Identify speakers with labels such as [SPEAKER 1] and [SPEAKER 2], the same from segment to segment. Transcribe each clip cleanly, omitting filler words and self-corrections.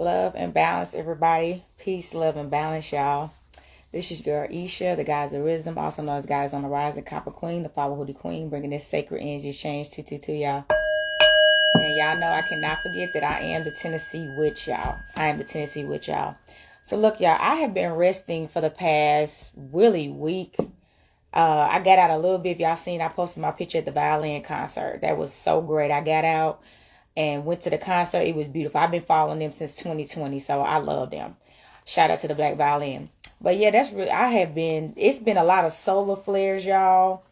[SPEAKER 1] Love and balance, everybody. Peace, love, and balance, y'all. This is your Isha, the Goddess of Wisdom, also known as Goddess on the Rise, the Copper Queen, the Flower Hoodie Queen, bringing this sacred energy exchange to y'all. And y'all know I cannot forget that I am the Tennessee witch, y'all. I am the Tennessee witch, y'all. So look, y'all, I have been resting for the past really week. I got out a little bit. If y'all seen, I posted my picture at the violin concert. That was so great. I got out and went to the concert. It was beautiful. I've been following them since 2020, so I love them. Shout out to the Black Violin. But yeah, that's really, it's been a lot of solar flares, y'all.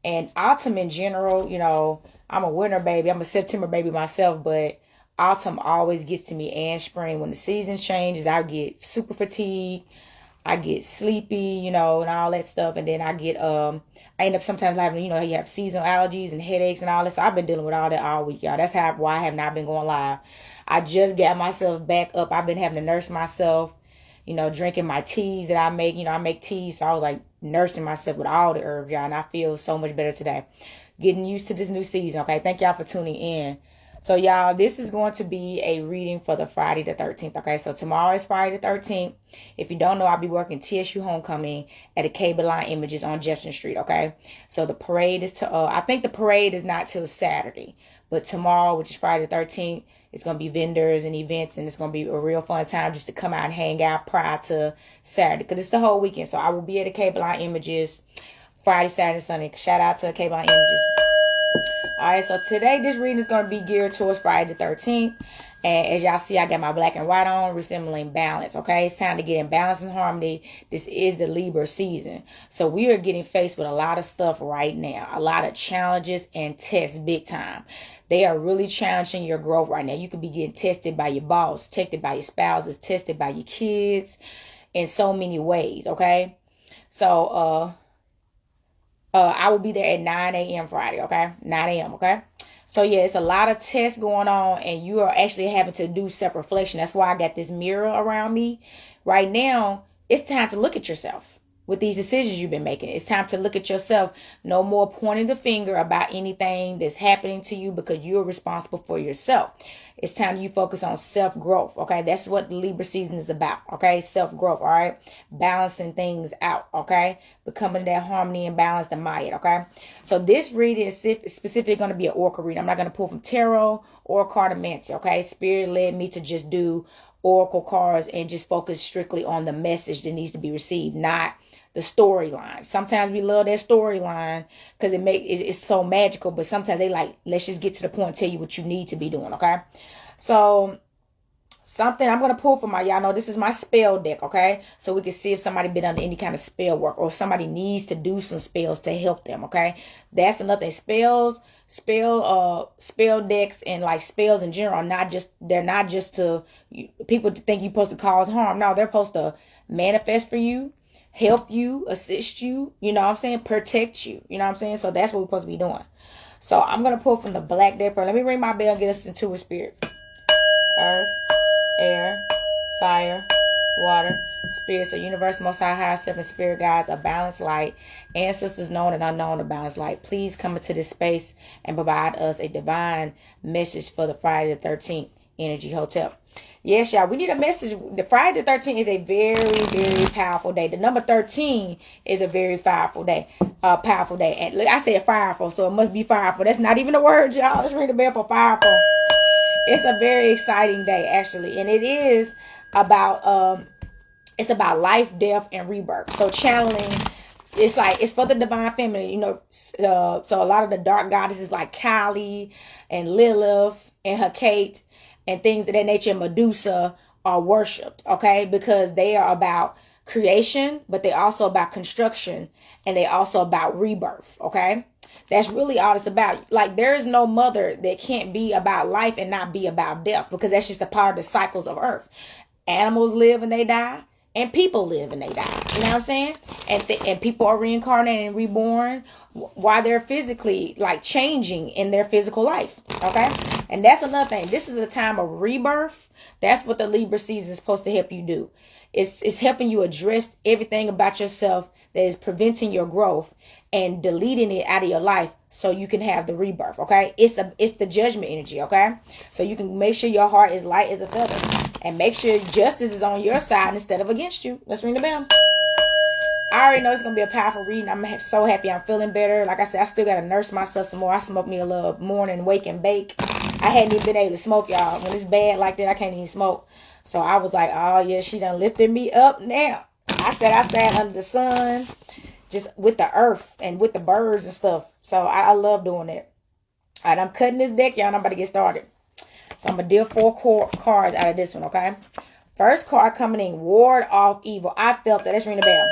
[SPEAKER 1] And autumn in general, you know, I'm a winter baby. I'm a September baby myself, but autumn always gets to me, and spring. When the season changes, I get super fatigued. I get sleepy, you know, and all that stuff. And then I end up sometimes having, you know, you have seasonal allergies and headaches and all that. So I've been dealing with all that all week, y'all. That's why I have not been going live. I just got myself back up. I've been having to nurse myself, you know, drinking my teas that I make. You know, I make teas. So I was like nursing myself with all the herbs, y'all. And I feel so much better today. Getting used to this new season, okay? Thank y'all for tuning in. So, y'all, this is going to be a reading for the Friday the 13th, okay? So, tomorrow is Friday the 13th. If you don't know, I'll be working TSU Homecoming at a Cable Line Images on Jefferson Street, okay? So, the parade is I think the parade is not till Saturday. But tomorrow, which is Friday the 13th, it's going to be vendors and events, and it's going to be a real fun time just to come out and hang out prior to Saturday. Because it's the whole weekend. So, I will be at a Cable Line Images Friday, Saturday, Sunday. Shout out to Cable Line Images. Alright, so today this reading is going to be geared towards Friday the 13th. And as y'all see, I got my black and white on, resembling balance. Okay, it's time to get in balance and harmony. This is the Libra season. So we are getting faced with a lot of stuff right now. A lot of challenges and tests big time. They are really challenging your growth right now. You could be getting tested by your boss, tested by your spouses, tested by your kids in so many ways. Okay, so I will be there at 9 a.m. Friday, okay? 9 a.m., okay? So, yeah, it's a lot of tests going on, and you are actually having to do self-reflection. That's why I got this mirror around me. Right now, it's time to look at yourself with these decisions you've been making. It's time to look at yourself. No more pointing the finger about anything that's happening to you, because you're responsible for yourself. It's time you focus on self-growth, okay? That's what the Libra season is about, okay? Self-growth, all right? Balancing things out, okay? Becoming that harmony and balance, the Maya, okay? So this reading is specifically going to be an oracle reading. I'm not going to pull from tarot or cartomancy, okay? Spirit led me to just do oracle cards and just focus strictly on the message that needs to be received, not the storyline. Sometimes we love that storyline because it's so magical, but sometimes they like, let's just get to the point and tell you what you need to be doing, okay? So something I'm going to pull from y'all know this is my spell deck, okay? So we can see if somebody been under any kind of spell work, or somebody needs to do some spells to help them, okay? That's another thing. Spell decks and like spells in general they're not just to people to think you're supposed to cause harm. No, they're supposed to manifest for you, help you, assist you, you know what I'm saying, protect you, you know what I'm saying? So that's what we're supposed to be doing. So I'm going to pull from the black deck. Let me ring my bell and get us into a spirit. Earth, air, fire, water, spirit. So universe, most high self, and spirit guides, a balanced light, ancestors known and unknown, a balanced light. Please come into this space and provide us a divine message for the Friday the 13th Energy Hotel. Yes, y'all, we need a message. The Friday the 13th is a very, very powerful day. The number 13 is a very powerful day. Powerful day. And look, I said fireful, so it must be fireful. That's not even a word, y'all. Let's ring the bell for fireful. It's a very exciting day, actually. And it is about life, death, and rebirth. So channeling, it's for the divine feminine, you know. So a lot of the dark goddesses like Kali and Lilith and Hecate and things of that nature, Medusa, are worshipped, okay? Because they are about creation, but they're also about construction, and they also about rebirth, okay? That's really all it's about. Like, there is no mother that can't be about life and not be about death, because that's just a part of the cycles of earth. Animals live and they die, and people live and they die. You know what I'm saying? And people are reincarnated and reborn while they're physically like changing in their physical life. Okay. And that's another thing. This is a time of rebirth. That's what the Libra season is supposed to help you do. It's helping you address everything about yourself that is preventing your growth and deleting it out of your life so you can have the rebirth. Okay. It's the judgment energy. Okay. So you can make sure your heart is light as a feather And make sure justice is on your side instead of against you. Let's ring the bell. I already know it's going to be a powerful reading. I'm so happy. I'm feeling better. Like I said, I still got to nurse myself some more. I smoked me a little morning wake and bake. I hadn't even been able to smoke, y'all. When it's bad like that, I can't even smoke. So I was like, oh, yeah, she done lifted me up now. I sat under the sun, just with the earth and with the birds and stuff. So I love doing that. All right, I'm cutting this deck, y'all, and I'm about to get started. So I'm going to deal 4 cards out of this one, okay? First card coming in, ward off evil. I felt that. Let's ring the bell.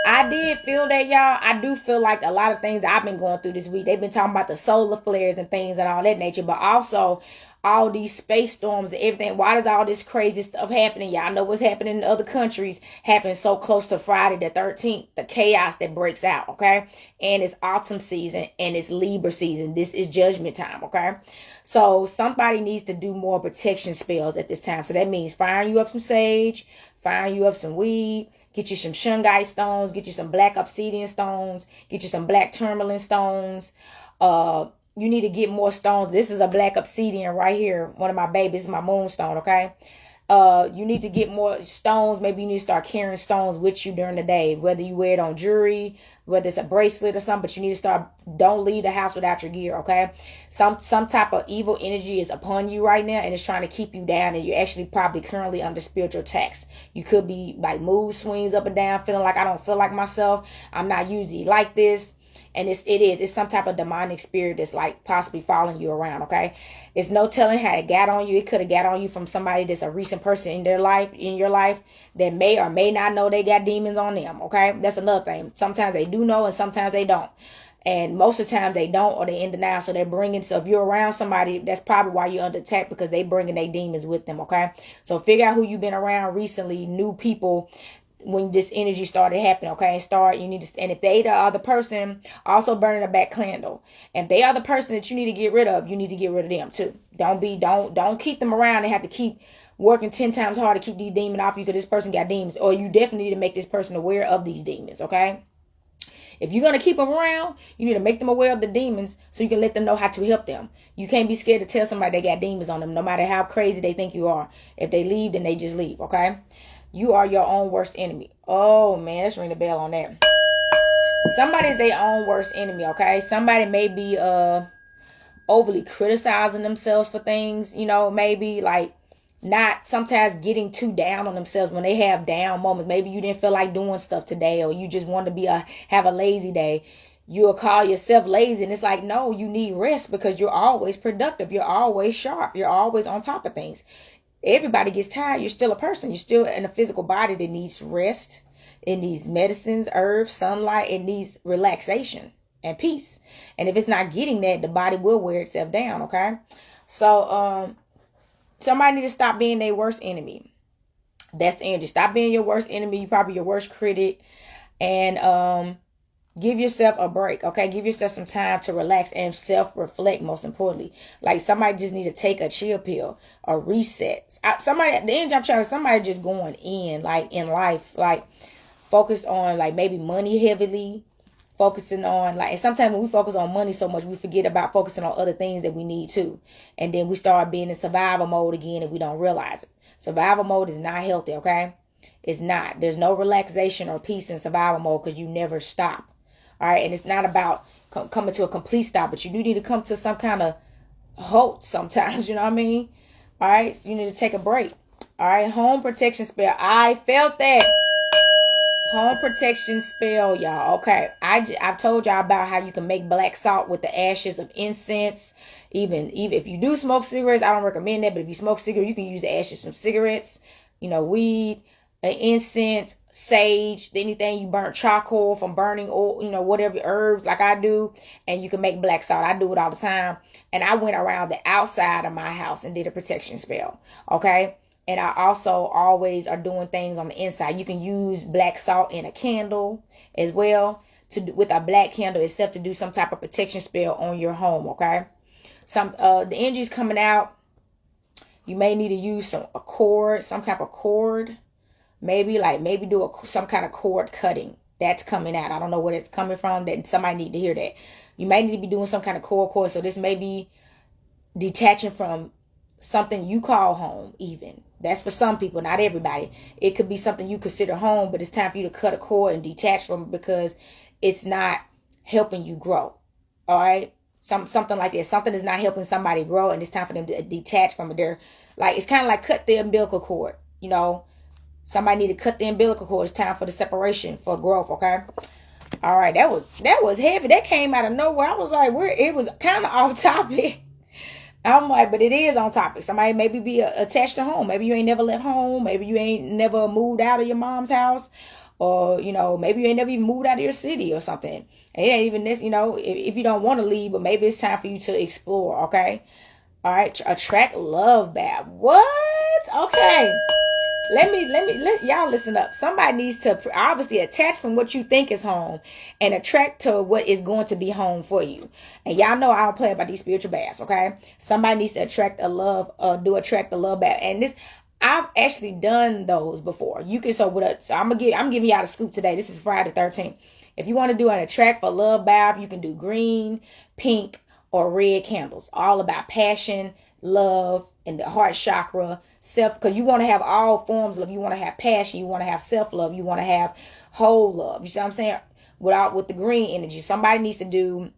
[SPEAKER 1] I did feel that, y'all. I do feel like a lot of things that I've been going through this week, they've been talking about the solar flares and things and all that nature, but also all these space storms and everything. Why does all this crazy stuff happening? Y'all know what's happening in other countries happen so close to Friday the 13th, the chaos that breaks out, okay? And it's autumn season and it's Libra season. This is judgment time, okay? So somebody needs to do more protection spells at this time. So that means firing you up some sage, firing you up some weed, get you some shungite stones, get you some black obsidian stones, get you some black tourmaline stones. You need to get more stones. This is a black obsidian right here. One of my babies, my moonstone, okay? You need to get more stones. Maybe you need to start carrying stones with you during the day, whether you wear it on jewelry, whether it's a bracelet or something, but you need to start, don't leave the house without your gear, okay? Some type of evil energy is upon you right now and it's trying to keep you down, and you're actually probably currently under spiritual attacks. You could be like mood swings up and down, feeling like I don't feel like myself. I'm not usually like this. And it's some type of demonic spirit that's like possibly following you around, okay? It's no telling how it got on you. It could have got on you from somebody that's a recent person in your life that may or may not know they got demons on them, okay? That's another thing. Sometimes they do know and sometimes they don't. And most of the times they don't, or they in denial. So they're bringing, so if you're around somebody, that's probably why you're under attack, because they bringing their demons with them, okay? So figure out who you've been around recently, new people, when this energy started happening, okay? You need to, and if they are the person, also burning a back candle. And if they are the person that you need to get rid of, you need to get rid of them too. Don't keep them around and have to keep working 10 times harder to keep these demons off you because this person got demons. Or you definitely need to make this person aware of these demons, okay? If you're going to keep them around, you need to make them aware of the demons so you can let them know how to help them. You can't be scared to tell somebody they got demons on them, no matter how crazy they think you are. If they leave, then they just leave, okay? You are your own worst enemy. Oh, man, let's ring the bell on that. Somebody's their own worst enemy, okay? Somebody may be overly criticizing themselves for things, maybe like not sometimes getting too down on themselves when they have down moments. Maybe you didn't feel like doing stuff today, or you just want to have a lazy day. You'll call yourself lazy, and it's like, no, you need rest because you're always productive. You're always sharp. You're always on top of things. Everybody gets tired. You're still a person. You're still in a physical body that needs rest. It needs medicines, herbs, sunlight. It needs relaxation and peace. And if it's not getting that, the body will wear itself down, okay? So somebody need to stop being their worst enemy. That's the energy. Stop being your worst enemy. You're probably your worst critic. And give yourself a break, okay? Give yourself some time to relax and self-reflect, most importantly. Like somebody just need to take a chill pill or reset. Somebody just going in, like in life, like focused on like maybe money heavily, focusing on like, and sometimes when we focus on money so much, we forget about focusing on other things that we need too. And then we start being in survival mode again and we don't realize it. Survival mode is not healthy, okay? It's not. There's no relaxation or peace in survival mode because you never stop. All right. And it's not about coming to a complete stop, but you do need to come to some kind of halt sometimes. You know what I mean? All right. So you need to take a break. All right. Home protection spell. I felt that. Home protection spell, y'all. Okay. I've told y'all about how you can make black salt with the ashes of incense. Even if you do smoke cigarettes, I don't recommend that. But if you smoke cigarettes, you can use the ashes from cigarettes, weed, incense, sage, anything you burn, charcoal from burning oil, whatever herbs like I do, and you can make black salt. I do it all the time. And I went around the outside of my house and did a protection spell. Okay. And I also always are doing things on the inside. You can use black salt in a candle as well with a black candle itself to do some type of protection spell on your home. Okay. The energy's coming out. You may need to use some type of cord. Maybe do some kind of cord cutting. That's coming out. I don't know where it's coming from. That somebody need to hear that. You may need to be doing some kind of cord. So this may be detaching from something you call home even. That's for some people, not everybody. It could be something you consider home, but it's time for you to cut a cord and detach from it because it's not helping you grow. All right? Something like this. Something is not helping somebody grow, and it's time for them to detach from it. They're like, it's kind of like cut the umbilical cord. You know, somebody need to cut the umbilical cord. It's time for the separation, for growth. Okay. All right. That was heavy. That came out of nowhere. I was like, it was kind of off topic. I'm like, but it is on topic. Somebody maybe be attached to home. Maybe you ain't never left home. Maybe you ain't never moved out of your mom's house. Or, you know, maybe you ain't never even moved out of your city or something. And it ain't even this, you know, if you don't want to leave, but maybe it's time for you to explore, okay? All right, attract love back. What? Okay. Let y'all listen up. Somebody needs to obviously attach from what you think is home and attract to what is going to be home for you. And y'all know I don't play about these spiritual baths, okay? Somebody needs to attract the love back. And this, I've actually done those before. You can, so I'm giving y'all the scoop today. This is Friday the 13th. If you want to do an attract for love bath, you can do green, pink, or red candles. All about passion, love, and the heart chakra, self, because you want to have all forms of love. You want to have passion, you want to have self-love, you want to have whole love. You see what I'm saying? With the green energy. Somebody needs to do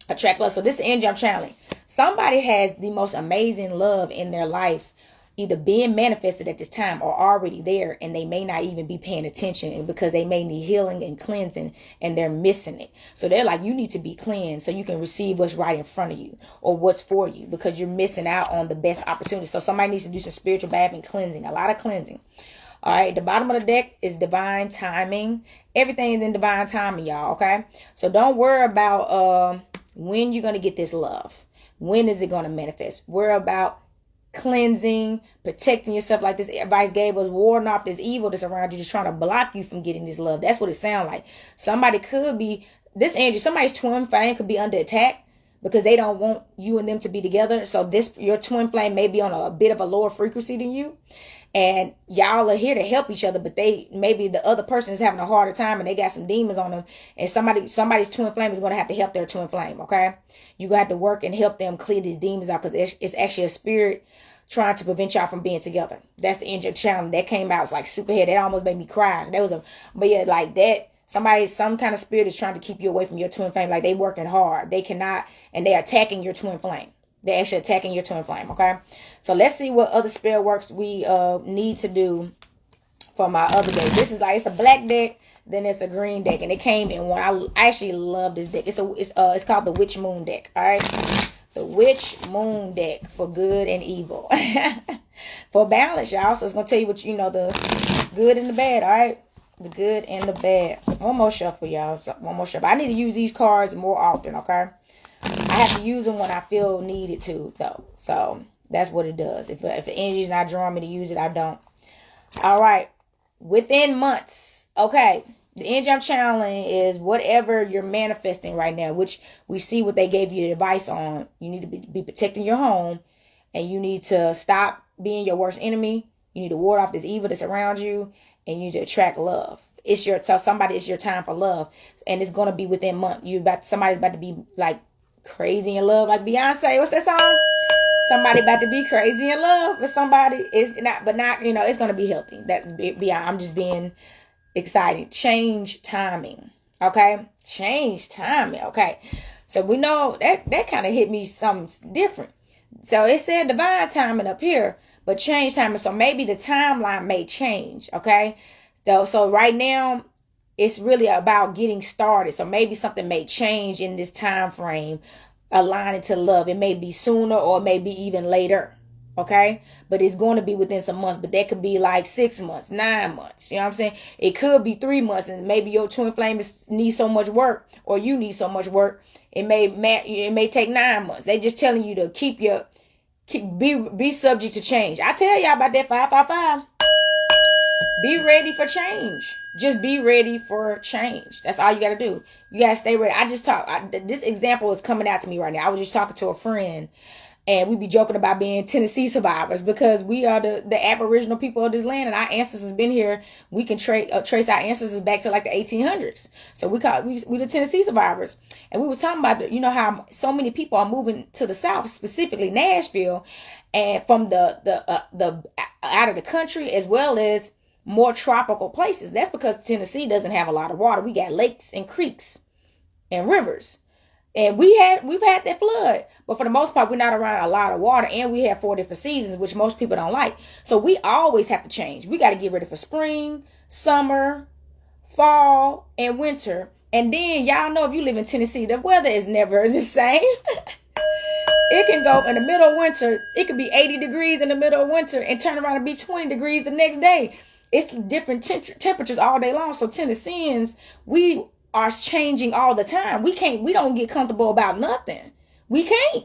[SPEAKER 1] attract love. So this is the energy I'm channeling. Somebody has the most amazing love in their life, either being manifested at this time or already there, and they may not even be paying attention because they may need healing and cleansing, and they're missing it. So they're like, you need to be cleansed so you can receive what's right in front of you or what's for you, because you're missing out on the best opportunities. So somebody needs to do some spiritual bath and cleansing, a lot of cleansing. All right, the bottom of the deck is divine timing. Everything is in divine timing, y'all, okay? So don't worry about when you're going to get this love. When is it going to manifest? Worry about cleansing, protecting yourself, like this advice gave us, warding off this evil that's around you, just trying to block you from getting this love. That's what it sounds like. Somebody could be, this energy, somebody's twin flame could be under attack because they don't want you and them to be together. So your twin flame may be on a bit of a lower frequency than you, and y'all are here to help each other, but maybe the other person is having a harder time and they got some demons on them, and somebody's twin flame is going to have to help their twin flame. Okay, you're gonna have to work and help them clear these demons out, because it's actually a spirit trying to prevent y'all from being together. That's the energy challenge that came out. It's like super head. That almost made me cry. But yeah, like that. Some kind of spirit is trying to keep you away from your twin flame. Like they working hard. They cannot, and they're attacking your twin flame. They're actually attacking your twin flame. Okay. So let's see what other spell works we need to do for my other deck. This is like, it's a black deck, then it's a green deck, and it came in one. I actually love this deck. It's called the Witch Moon deck. All right. The Witch Moon deck for good and evil. For balance, y'all. So it's going to tell you what, the good and the bad, all right? The good and the bad. One more shuffle, y'all. One more shuffle. I need to use these cards more often, okay? I have to use them when I feel needed to, though. So that's what it does. If the energy's not drawing me to use it, I don't. All right. Within months, okay. The energy I'm channeling is whatever you're manifesting right now, which we see what they gave you the advice on. You need to be protecting your home, and you need to stop being your worst enemy. You need to ward off this evil that's around you, and you need to attract love. Tell somebody it's your time for love, and it's going to be within month. Somebody's about to be like crazy in love, like Beyonce. What's that song? Somebody about to be crazy in love with somebody. It's going to be healthy. I'm just being excited. Change timing. Okay. Change timing. Okay. So we know that kind of hit me something different. So it said divine timing up here, but change timing. So maybe the timeline may change. Okay. So right now it's really about getting started. So maybe something may change in this time frame, aligning to love. It may be sooner or maybe even later. Okay. But it's going to be within some months, but that could be like 6 months, 9 months. You know what I'm saying? It could be 3 months, and maybe your twin flame needs so much work, or you need so much work. It may take 9 months. They just telling you to be subject to change. I tell y'all about that 555. Be ready for change. Just be ready for change. That's all you got to do. You got to stay ready. This example is coming out to me right now. I was just talking to a friend, And we be joking about being Tennessee survivors because we are the Aboriginal people of this land, and our ancestors been here. We can trace our ancestors back to like the 1800s. So we the Tennessee survivors. And we was talking about how so many people are moving to the South, specifically Nashville, and from the out of the country, as well as more tropical places. That's because Tennessee doesn't have a lot of water. We got lakes and creeks and rivers. And we've had that flood, but for the most part, we're not around a lot of water, and we have 4 different seasons, which most people don't like. So we always have to change. We got to get ready for spring, summer, fall, and winter. And then y'all know, if you live in Tennessee, the weather is never the same. It can go in the middle of winter. It could be 80 degrees in the middle of winter and turn around and be 20 degrees the next day. It's different temperatures all day long. So Tennesseans, we are changing all the time. We don't get comfortable about nothing. We can't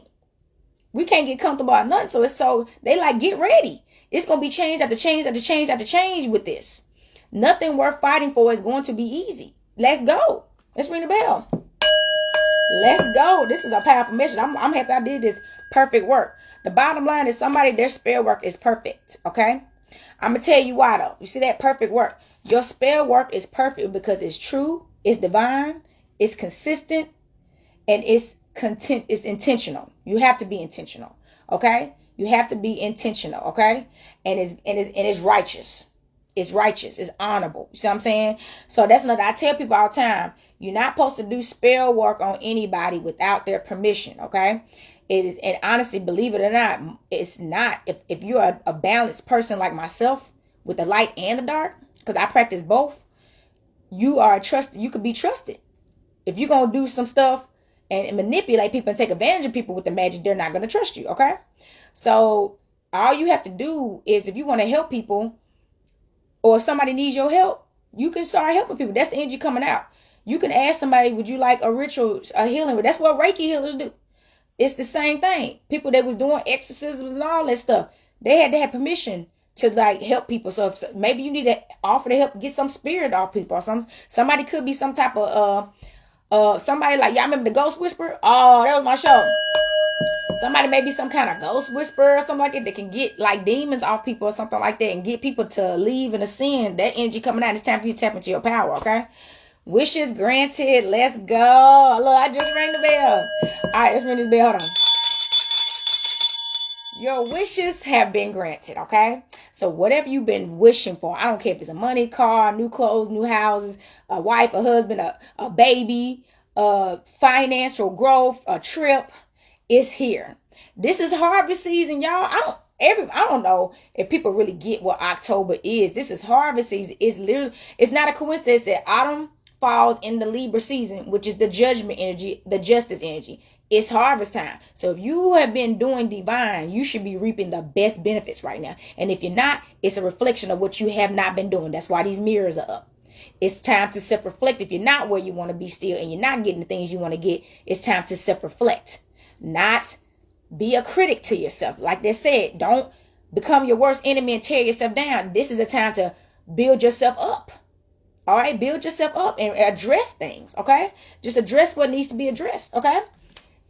[SPEAKER 1] get comfortable about nothing. So they like, get ready. It's going to be change after change after change after change with this. Nothing worth fighting for is going to be easy. Let's go. Let's ring the bell. Let's go. This is a powerful message. I'm happy I did this perfect work. The bottom line is their spell work is perfect. Okay. I'm going to tell you why though. You see that perfect work? Your spell work is perfect because it's true. It's divine, it's consistent, and it's intentional. You have to be intentional, okay? You have to be intentional, okay? And it's righteous. It's righteous. It's honorable. You see what I'm saying? So that's another. I tell people all the time, you're not supposed to do spell work on anybody without their permission, okay? It is, and honestly, believe it or not, it's not. If you're a balanced person like myself with the light and the dark, because I practice both, you are trusted. You could be trusted. If you're going to do some stuff and manipulate people and take advantage of people with the magic, they're not going to trust you. Okay. So all you have to do is, if you want to help people, or if somebody needs your help, you can start helping people. That's the energy coming out. You can ask somebody, would you like a ritual, a healing? That's what Reiki healers do. It's the same thing. People that was doing exorcisms and all that stuff, they had to have permission to like help people. So if maybe you need to offer to help get some spirit off people, or somebody could be some type of somebody like, y'all remember the Ghost Whisperer? Oh, that was my show. Somebody may be some kind of ghost whisperer or something like that can get like demons off people or something like that, and get people to leave and ascend. That energy coming out. It's time for you to tap into your power. Okay. Wishes granted. Let's go. Look, I just rang the bell. All right, let's ring this bell. Hold on. Your wishes have been granted, okay? So whatever you've been wishing for, I don't care if it's a money, car, new clothes, new houses, a wife, a husband, a baby, financial growth, a trip, is here. This is harvest season, y'all. I don't know if people really get what October is. This is harvest season. It's not a coincidence that autumn falls in the Libra season, which is the judgment energy, the justice energy. It's harvest time. So if you have been doing divine, you should be reaping the best benefits right now. And if you're not, it's a reflection of what you have not been doing. That's why these mirrors are up. It's time to self-reflect. If you're not where you want to be still, and you're not getting the things you want to get, it's time to self-reflect. Not be a critic to yourself. Like they said, don't become your worst enemy and tear yourself down. This is a time to build yourself up. All right, build yourself up and address things. Okay, just address what needs to be addressed. Okay.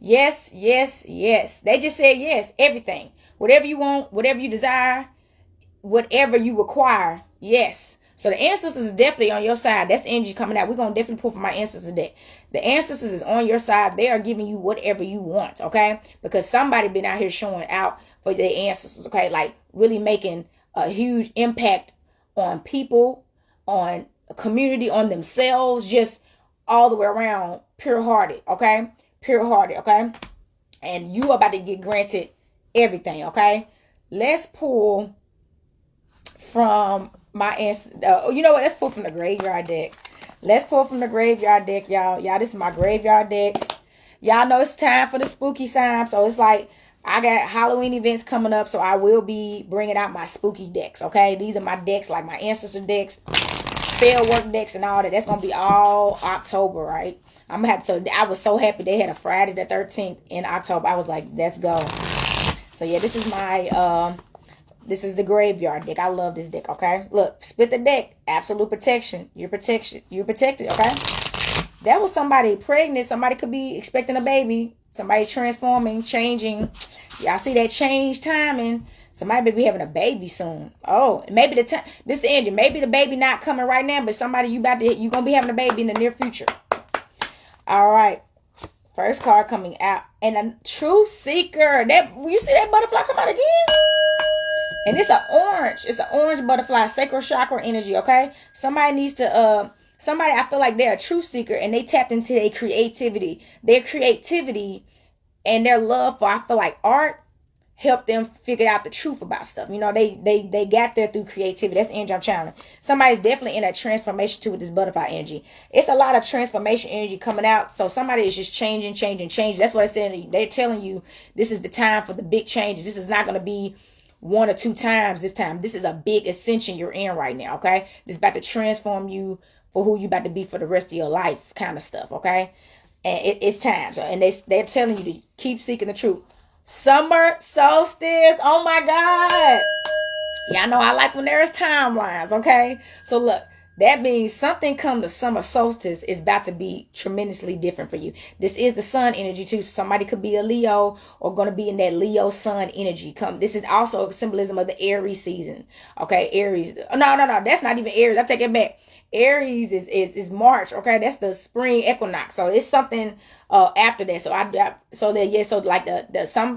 [SPEAKER 1] Yes, yes, yes. They just said yes. Everything. Whatever you want, whatever you desire, whatever you require. Yes. So the ancestors is definitely on your side. That's the energy coming out. We're going to definitely pull from my ancestors today. The ancestors is on your side. They are giving you whatever you want. Okay. Because somebody been out here showing out for their ancestors. Okay. Like really making a huge impact on people, on a community, on themselves, just all the way around, pure-hearted. Okay. Pure-hearted, okay? And you are about to get granted everything, okay? Let's pull from my you know what? Let's pull from the graveyard deck. Let's pull from the graveyard deck, y'all. Y'all, this is my graveyard deck. Y'all know it's time for the spooky time. So it's like I got Halloween events coming up, so I will be bringing out my spooky decks, okay? These are my decks, like my ancestor decks, spell work decks, and all that. That's gonna be all October, right? I'm gonna have to. So I was so happy they had a Friday the 13th in October. I was like, let's go. So yeah, this is my this is the graveyard deck. I love this deck. Okay, look, split the deck. Absolute protection. You're protected. Okay. That was somebody pregnant. Somebody could be expecting a baby. Somebody's transforming, changing. Y'all see that change timing. Somebody may be having a baby soon. Oh, maybe the time. This the engine. Maybe the baby not coming right now, but somebody you gonna be having a baby in the near future. All right. First card coming out, and a truth seeker. That you see that butterfly come out again, and it's an orange. It's an orange butterfly, sacral chakra energy. Okay, somebody needs to somebody, I feel like they're a truth seeker and they tapped into their creativity and their love for, I feel like, art helped them figure out the truth about stuff. You know, they got there through creativity. That's the energy I'm channeling. Somebody's definitely in a transformation too with this butterfly energy. It's a lot of transformation energy coming out. So somebody is just changing. That's what I said. They're telling you this is the time for the big changes. This is not going to be one or two times this time. This is a big ascension you're in right now, okay? This is about to transform you for who you about to be for the rest of your life, kind of stuff, okay? And it's time. So, and they're telling you to keep seeking the truth. Summer solstice. Oh my God. Y'all know I like when there's timelines, okay? So look, that means something come the summer solstice is about to be tremendously different for you. This is the sun energy too. Somebody could be a Leo or going to be in that Leo sun energy. This is also a symbolism of the Aries season. Okay, Aries. No. That's not even Aries. I take it back. Aries is March, okay? That's the spring equinox. So it's something after that. So like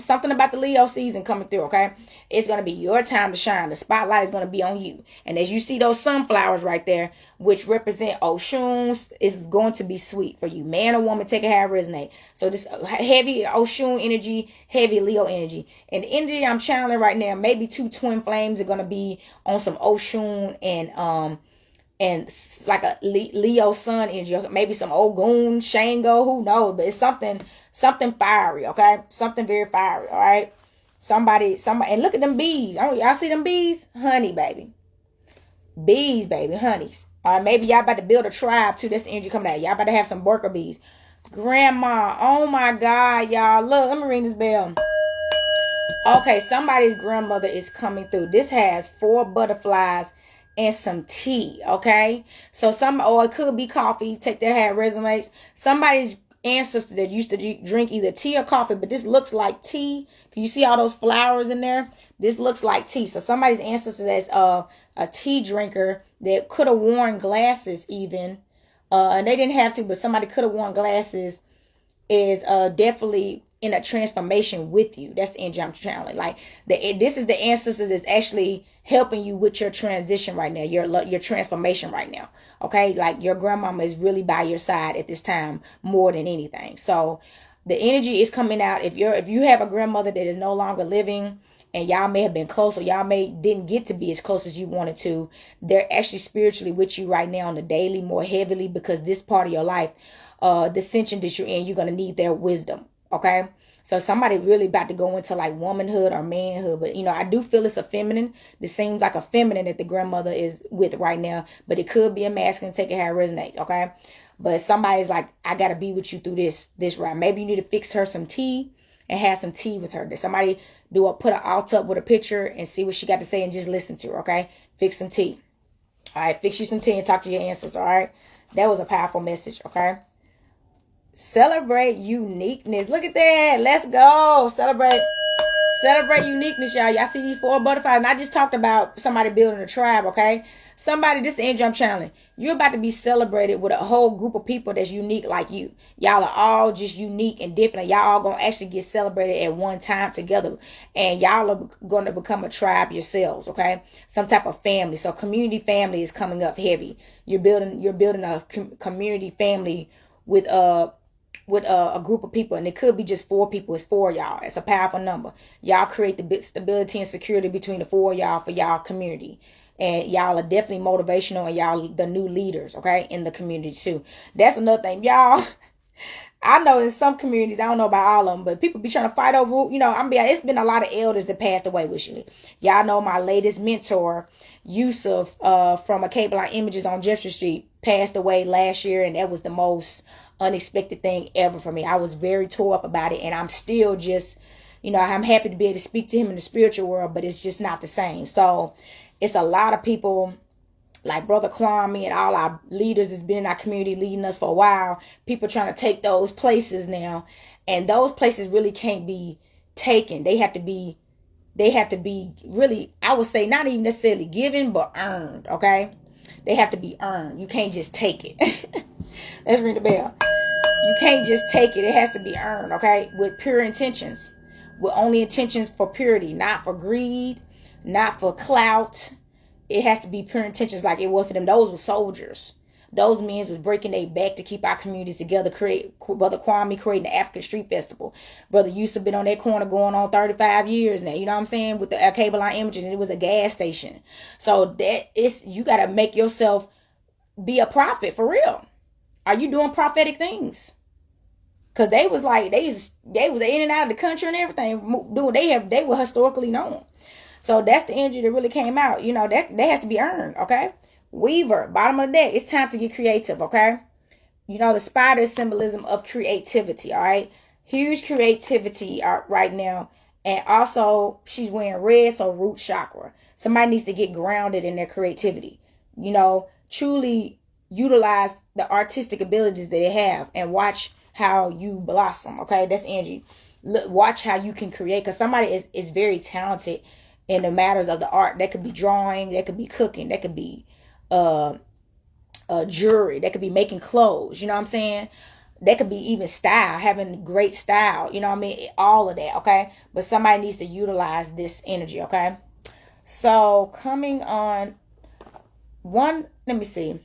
[SPEAKER 1] something about the Leo season coming through, okay? It's gonna be your time to shine. The spotlight is gonna be on you. And as you see those sunflowers right there, which represent Oshun, is going to be sweet for you. Man or woman, take it how it resonate. So this heavy Oshun energy, heavy Leo energy. And the energy I'm channeling right now, maybe two twin flames are gonna be on some Oshun and like a Leo sun energy, maybe some Ogun, Shango, who knows? But it's something fiery, okay? Something very fiery, all right? Somebody, and look at them bees. Oh, y'all see them bees? Honey, baby. Bees, baby, honeys. All right, maybe y'all about to build a tribe too. That's the energy coming out. Y'all about to have some worker bees. Grandma, oh my God, y'all. Look, let me ring this bell. Okay, somebody's grandmother is coming through. This has 4 butterflies and some tea, okay? So it could be coffee. Take that how it resonates. Somebody's ancestor that used to drink either tea or coffee, but this looks like tea. Can you see all those flowers in there? This looks like tea. So somebody's ancestor that's a tea drinker that could have worn glasses even, and they didn't have to, but somebody could have worn glasses, is definitely in a transformation with you. That's the energy I'm channeling. Like this is the ancestor that's actually helping you with your transition right now, your transformation right now. Okay, like your grandmama is really by your side at this time more than anything. So the energy is coming out. If you have a grandmother that is no longer living, and y'all may have been close, or y'all didn't get to be as close as you wanted to, they're actually spiritually with you right now on the daily more heavily, because this part of your life, the ascension that you're in, you're going to need their wisdom. Okay, so somebody really about to go into like womanhood or manhood, but I do feel it's a feminine. This seems like a feminine that the grandmother is with right now, but it could be a masculine. Take it how it resonates. Okay, but somebody's like, I gotta be with you through this ride. Maybe you need to fix her some tea and have some tea with her. Did somebody put an altar up with a picture and see what she got to say and just listen to her? Okay, fix some tea. All right, fix you some tea and talk to your ancestors. All right, that was a powerful message. Okay. Celebrate uniqueness. Look at that. Let's go. Celebrate uniqueness, y'all. Y'all see these 4 butterflies? And I just talked about somebody building a tribe, okay? This is the energy I'm channeling. You're about to be celebrated with a whole group of people that's unique like you. Y'all are all just unique and different. Y'all all going to actually get celebrated at one time together. And y'all are going to become a tribe yourselves, okay? Some type of family. So community family is coming up heavy. You're building a community family with a group of people, and it could be just 4 people. It's 4 y'all. It's a powerful number. Y'all create the stability and security between the 4 y'all for y'all community, and y'all are definitely motivational, and y'all the new leaders, okay, in the community too. That's another thing, y'all. I know in some communities, I don't know about all of them, but people be trying to fight over, it's been a lot of elders that passed away recently. Y'all know my latest mentor, Yusuf, from a Cable Line Images on Jefferson Street, passed away last year, and that was the most unexpected thing ever for me. I was very tore up about it, and I'm still just, I'm happy to be able to speak to him in the spiritual world, but it's just not the same. So it's a lot of people like Brother Kwame and all our leaders has been in our community leading us for a while. People trying to take those places now. And those places really can't be taken. They have to be really, I would say, not even necessarily given, but earned, okay? They have to be earned. You can't just take it. Let's ring the bell. You can't just take it. It has to be earned, okay? With pure intentions. With only intentions for purity, not for greed, not for clout. It has to be pure intentions like it was for them. Those were soldiers. Those men was breaking their back to keep our communities together. Brother Kwame creating the African Street Festival. Brother Yusuf been on that corner going on 35 years now. You know what I'm saying? With the cable line images, and it was a gas station. So you got to make yourself be a prophet for real. Are you doing prophetic things? Cause they was like they was in and out of the country and everything. They were historically known. So that's the energy that really came out. You know, that has to be earned, okay? Weaver, bottom of the deck. It's time to get creative, okay? You know, the spider is symbolism of creativity, all right? Huge creativity right now. And also, she's wearing red, so root chakra. Somebody needs to get grounded in their creativity. You know, truly utilize the artistic abilities that they have and watch how you blossom, okay? That's energy. Watch how you can create, because somebody is very talented in the matters of the art. That could be drawing, that could be cooking, that could be jewelry, that could be making clothes, you know what I'm saying? That could be even style, having great style, you know what I mean? All of that, okay? But somebody needs to utilize this energy, okay? So coming on one, let me see.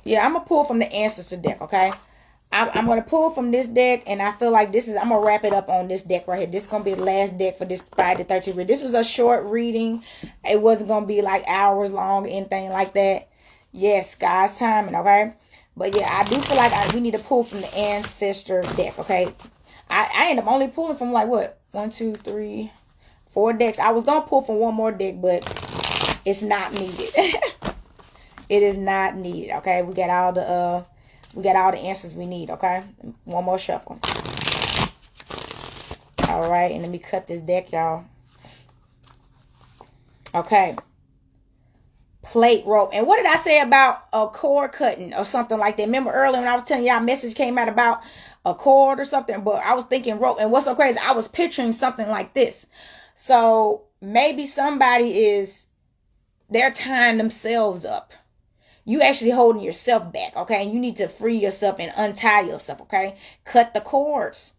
[SPEAKER 1] Yeah, I'm gonna pull from the ancestor deck, okay? I'm going to pull from this deck, and I feel like I'm going to wrap it up on this deck right here. This is going to be the last deck for this Friday the 13th read. This was a short reading. It wasn't going to be like hours long or anything like that. Yes, God's timing, okay? But yeah, I do feel like we need to pull from the ancestor deck, okay? I end up only pulling from like what? 1, 2, 3, 4 decks. I was going to pull from one more deck, but it's not needed. It is not needed, okay? We got all the answers we need, okay? One more shuffle. All right, and let me cut this deck, y'all. Okay. Plate rope. And what did I say about a cord cutting or something like that? Remember earlier when I was telling y'all a message came out about a cord or something, but I was thinking rope. And what's so crazy, I was picturing something like this. So maybe they're tying themselves up. You actually holding yourself back, okay? And you need to free yourself and untie yourself, okay? Cut the cords.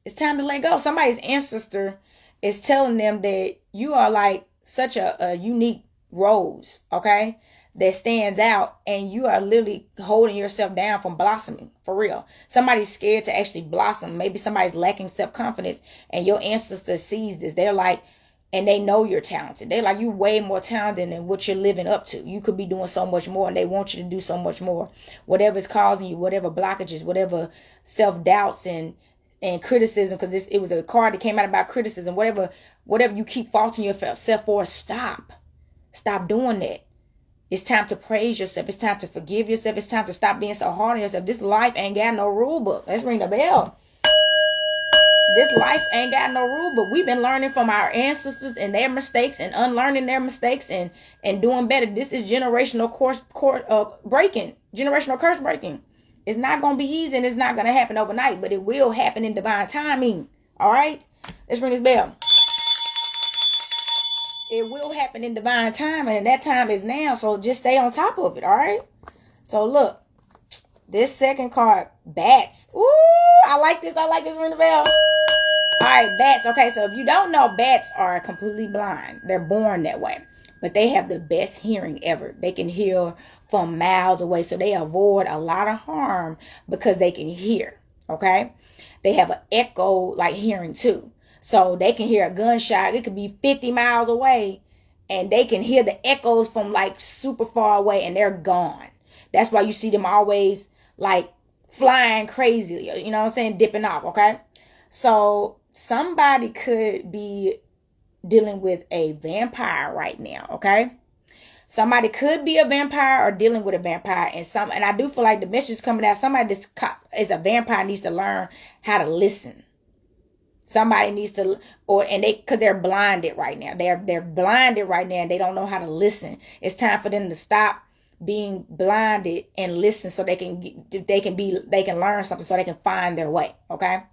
[SPEAKER 1] It's time to let go. Somebody's ancestor is telling them that you are like such a unique rose, okay? That stands out, and you are literally holding yourself down from blossoming, for real. Somebody's scared to actually blossom. Maybe somebody's lacking self-confidence, and your ancestor sees this. They're like, and they know you're talented. They're like, you're way more talented than what you're living up to. You could be doing so much more, and they want you to do so much more. Whatever is causing you, whatever blockages, whatever self-doubts and criticism, because it was a card that came out about criticism. Whatever you keep faulting yourself for, stop doing that. It's time to praise yourself. It's time to forgive yourself. It's time to stop being so hard on yourself. This life ain't got no rule book. Let's ring the bell. This life ain't got no rule, but we've been learning from our ancestors and their mistakes and unlearning their mistakes and doing better. This is generational generational curse breaking. It's not going to be easy, and it's not going to happen overnight, but it will happen in divine timing. All right? Let's ring this bell. It will happen in divine time, and that time is now, so just stay on top of it, all right? So look, this second card, bats. Ooh, I like this. Ring the bell. All right, bats. Okay, so if you don't know, bats are completely blind. They're born that way, but they have the best hearing ever. They can hear from miles away, so they avoid a lot of harm because they can hear, okay? They have an echo like hearing too. So they can hear a gunshot. It could be 50 miles away, and they can hear the echoes from like super far away, and they're gone. That's why you see them always like flying crazy, you know what I'm saying, dipping off, okay? So somebody could be dealing with a vampire right now, okay? Somebody could be a vampire or dealing with a vampire, and I do feel like the message is coming out. Somebody that is a vampire needs to learn how to listen. Somebody needs to, because they're blinded right now. They're blinded right now and they don't know how to listen. It's time for them to stop being blinded and listen so they can learn something, so they can find their way. Okay.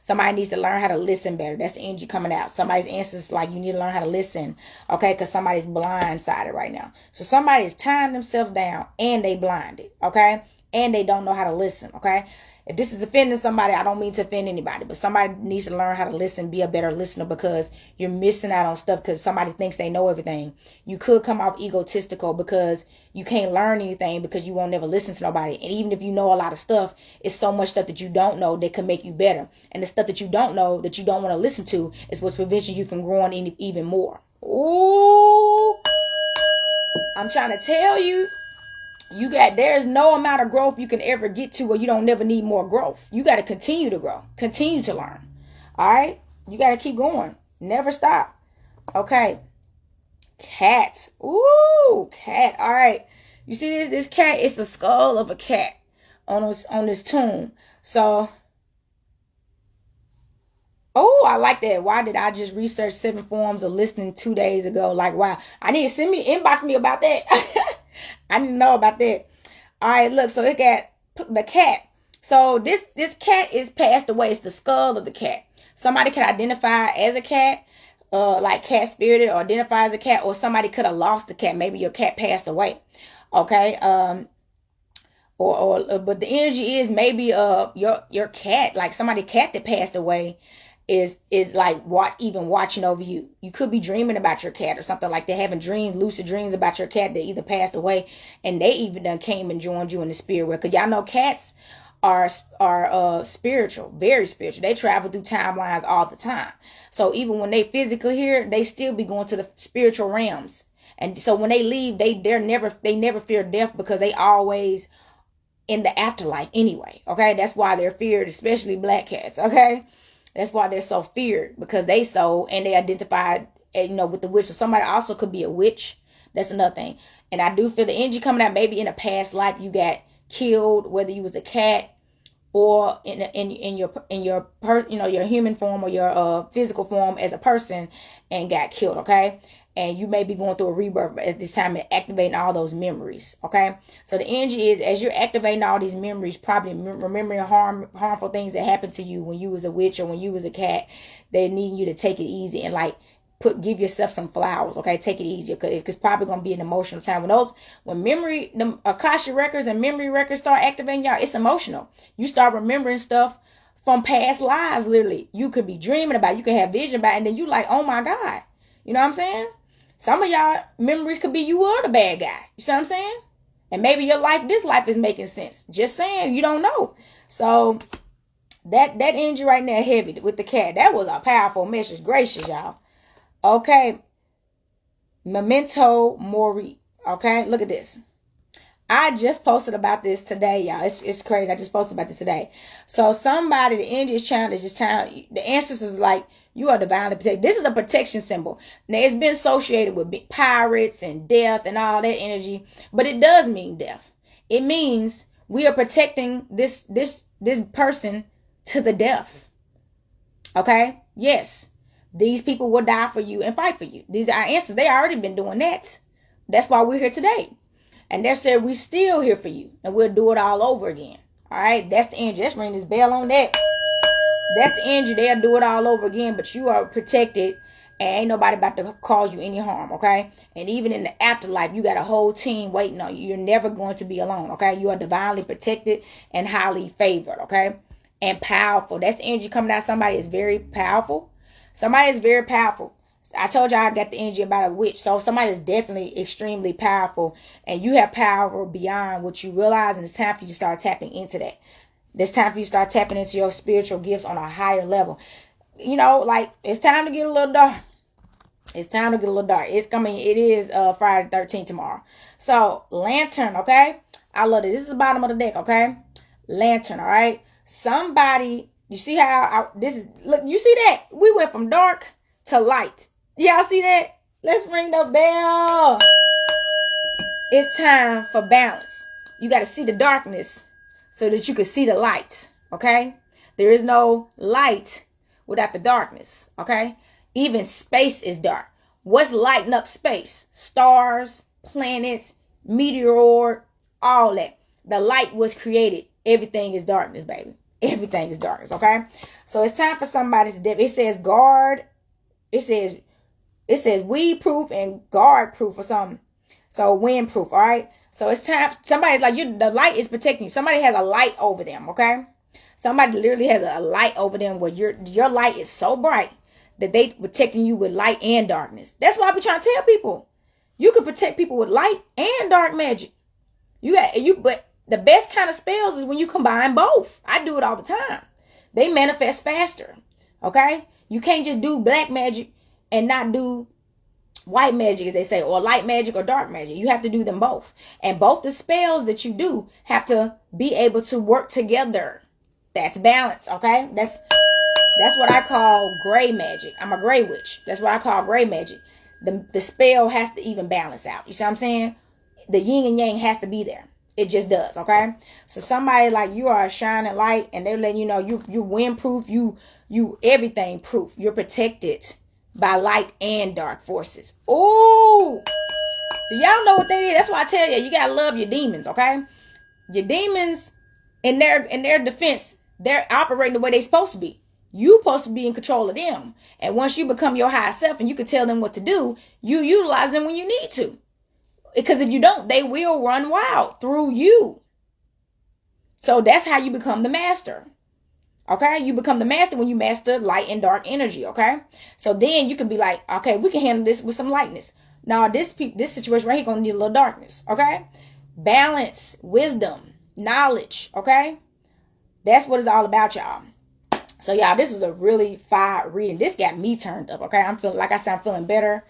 [SPEAKER 1] Somebody needs to learn how to listen better. That's the energy coming out. Somebody's answer is like, you need to learn how to listen. Okay. Because somebody's blindsided right now. So somebody is tying themselves down and they blinded. Okay. And they don't know how to listen. Okay. If this is offending somebody, I don't mean to offend anybody, but somebody needs to learn how to listen, be a better listener, because you're missing out on stuff because somebody thinks they know everything. You could come off egotistical because you can't learn anything because you won't never listen to nobody. And even if you know a lot of stuff, it's so much stuff that you don't know that can make you better. And the stuff that you don't know that you don't want to listen to is what's preventing you from growing even more. Ooh, I'm trying to tell you. There's no amount of growth you can ever get to where you don't never need more growth. You got to continue to grow, continue to learn. All right. You got to keep going. Never stop. Okay. Cat. Ooh, cat. All right. You see this cat? It's the skull of a cat on this tomb. So, oh, I like that. Why did I just research 7 forms of listening 2 days ago? Like, wow. I need to inbox me about that. I didn't know about that. All right, look. So it got the cat. So this cat is passed away. It's the skull of the cat. Somebody can identify as a cat, like cat spirited, or identify as a cat, or somebody could have lost the cat. Maybe your cat passed away. Okay. But the energy is maybe your cat, like somebody cat that passed away, is like even watching over you. You could be dreaming about your cat or something like that, having lucid dreams about your cat that either passed away and they even done came and joined you in the spirit world. Because y'all know cats are spiritual, very spiritual. They travel through timelines all the time. So even when they physically here, they still be going to the spiritual realms. And so when they leave, they never fear death because they always in the afterlife anyway. Okay, that's why they're feared, especially black cats. Okay. That's why they're so feared, because they identified, with the witch. So somebody also could be a witch. That's another thing. And I do feel the energy coming out. Maybe in a past life you got killed, whether you was a cat or in your human form or your physical form as a person, and got killed. Okay. And you may be going through a rebirth at this time and activating all those memories. Okay. So the energy is, as you're activating all these memories, probably remembering harmful things that happened to you when you was a witch or when you was a cat, they need you to take it easy and give yourself some flowers. Okay. Take it easy, because it's probably going to be an emotional time. When the Akasha records and memory records start activating, y'all, it's emotional. You start remembering stuff from past lives. Literally, you could be dreaming about it. You could have vision about it, and then you like, oh my God. You know what I'm saying? Some of y'all memories could be you were the bad guy. You see what I'm saying? And maybe this life is making sense. Just saying, you don't know. So that energy right now, heavy with the cat. That was a powerful message. Gracious, y'all. Okay. Memento mori. Okay. Look at this. I just posted about this today, y'all. It's crazy. I just posted about this today. So somebody, the energy is the ancestors is like, you are divinely protected. This is a protection symbol. Now, it's been associated with pirates and death and all that energy, but it does mean death. It means we are protecting this person to the death. Okay? Yes. These people will die for you and fight for you. These are our ancestors. They already been doing that. That's why we're here today. And they said we still here for you, and we'll do it all over again. All right? That's the energy. Let's ring this bell on that. That's the energy. They'll do it all over again, but you are protected, and ain't nobody about to cause you any harm, okay? And even in the afterlife, you got a whole team waiting on you. You're never going to be alone, okay? You are divinely protected and highly favored, okay? And powerful. That's the energy coming out. Somebody is very powerful. Somebody is very powerful. I told y'all I got the energy about a witch. So somebody is definitely extremely powerful, and you have power beyond what you realize, and it's time for you to start tapping into that. It's time for you to start tapping into your spiritual gifts on a higher level. It's time to get a little dark. It's time to get a little dark. It's coming. It is Friday the 13th tomorrow. So lantern, okay? I love it. This is the bottom of the deck, okay? Lantern, all right? Somebody, you see how look, you see that? We went from dark to light. Y'all see that? Let's ring the bell. It's time for balance. You got to see the darkness so that you can see the light. Okay? There is no light without the darkness, okay? Even space is dark. What's lighting up space? Stars, planets, meteor, all that. The light was created. Everything is darkness, baby. Everything is darkness, okay? So it's time for somebody to, it says guard, it says weed proof and guard proof or something. So wind proof, all right? So it's time, somebody's like, the light is protecting you. Somebody has a light over them, okay? Somebody literally has a light over them where your light is so bright that they protecting you with light and darkness. That's why I be trying to tell people. You can protect people with light and dark magic. But the best kind of spells is when you combine both. I do it all the time. They manifest faster. Okay? You can't just do black magic and not do white magic, as they say, or light magic or dark magic. You have to do them both. And both the spells that you do have to be able to work together. That's balance, okay? That's what I call gray magic. I'm a gray witch. That's what I call gray magic. The spell has to even balance out. You see what I'm saying? The yin and yang has to be there. It just does, okay? So somebody like you are a shining light and they're letting you know you windproof, you everything proof. You're protected by light and dark forces. Oh, y'all know what that is. That's why I tell you gotta love your demons, okay? Your demons, in their defense, they're operating the way they're supposed to be. You supposed to be in control of them. And once you become your higher self and you can tell them what to do, you utilize them when you need to. Because if you don't, they will run wild through you. So that's how you become the master. Okay, you become the master when you master light and dark energy. Okay, so then you can be like, okay, we can handle this with some lightness. Now this situation right here gonna need a little darkness. Okay, balance, wisdom, knowledge. Okay, that's what it's all about, y'all. So y'all, this was a really fire reading. This got me turned up. Okay, I'm feeling, like I said, I'm feeling better.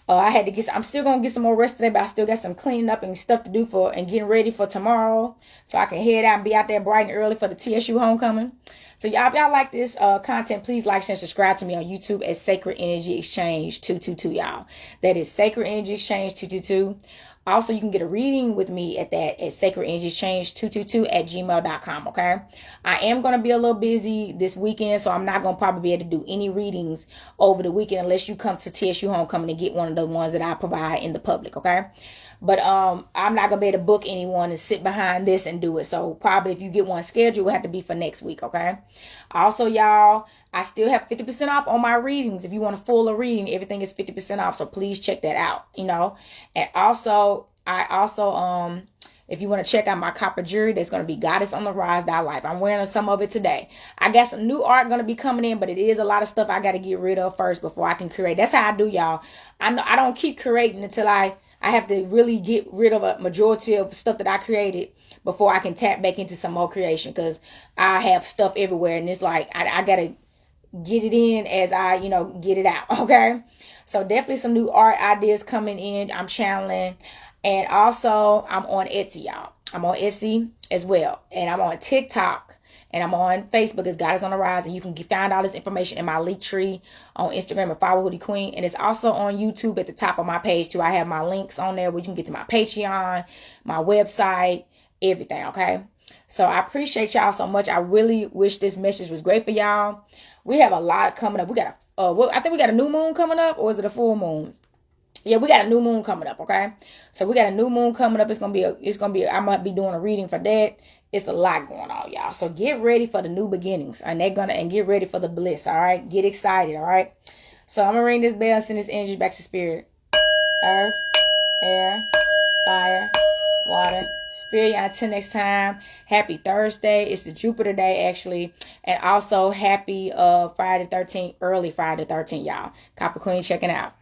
[SPEAKER 1] I'm still gonna get some more rest today, but I still got some cleaning up and stuff to do and getting ready for tomorrow, so I can head out and be out there bright and early for the TSU homecoming. So y'all, if y'all like this content, please like, share, and subscribe to me on YouTube at Sacred Energy Exchange 222, y'all. That is Sacred Energy Exchange 222. Also, you can get a reading with me at Sacred Energy Exchange 222 at gmail.com, okay? I am going to be a little busy this weekend, so I'm not going to probably be able to do any readings over the weekend unless you come to TSU Homecoming and get one of the ones that I provide in the public, okay? But I'm not going to be able to book anyone and sit behind this and do it. So probably if you get one scheduled, it will have to be for next week, okay? Also, y'all, I still have 50% off on my readings. If you want a fuller reading, everything is 50% off. So please check that out, you know. And also, if you want to check out my copper jewelry, that's going to be goddessontherise.life. I'm wearing some of it today. I got some new art going to be coming in, but it is a lot of stuff I got to get rid of first before I can create. That's how I do, y'all. I don't keep creating until I have to really get rid of a majority of stuff that I created before I can tap back into some more creation, because I have stuff everywhere and it's like I got to get it in as I, get it out. Okay. So definitely some new art ideas coming in. I'm channeling. And also I'm on Etsy, y'all. I'm on Etsy as well. And I'm on TikTok. And I'm on Facebook as Goddess on the Rise. And you can find all this information in my link tree on Instagram at Flower Hoodie Queen. And it's also on YouTube at the top of my page too. I have my links on there where you can get to my Patreon, my website, everything, okay? So I appreciate y'all so much. I really wish this message was great for y'all. We have a lot coming up. We got I think we got a new moon coming up, or is it a full moon? Yeah, we got a new moon coming up, okay? So we got a new moon coming up. I'm gonna be doing a reading for that. It's a lot going on, y'all. So get ready for the new beginnings. And get ready for the bliss, all right? Get excited, all right? So I'm gonna ring this bell and send this energy back to spirit. Earth, air, fire, water, spirit. Until next time, happy Thursday. It's the Jupiter day, actually. And also happy Friday the 13th, early Friday the 13th, y'all. Copper Queen checking out.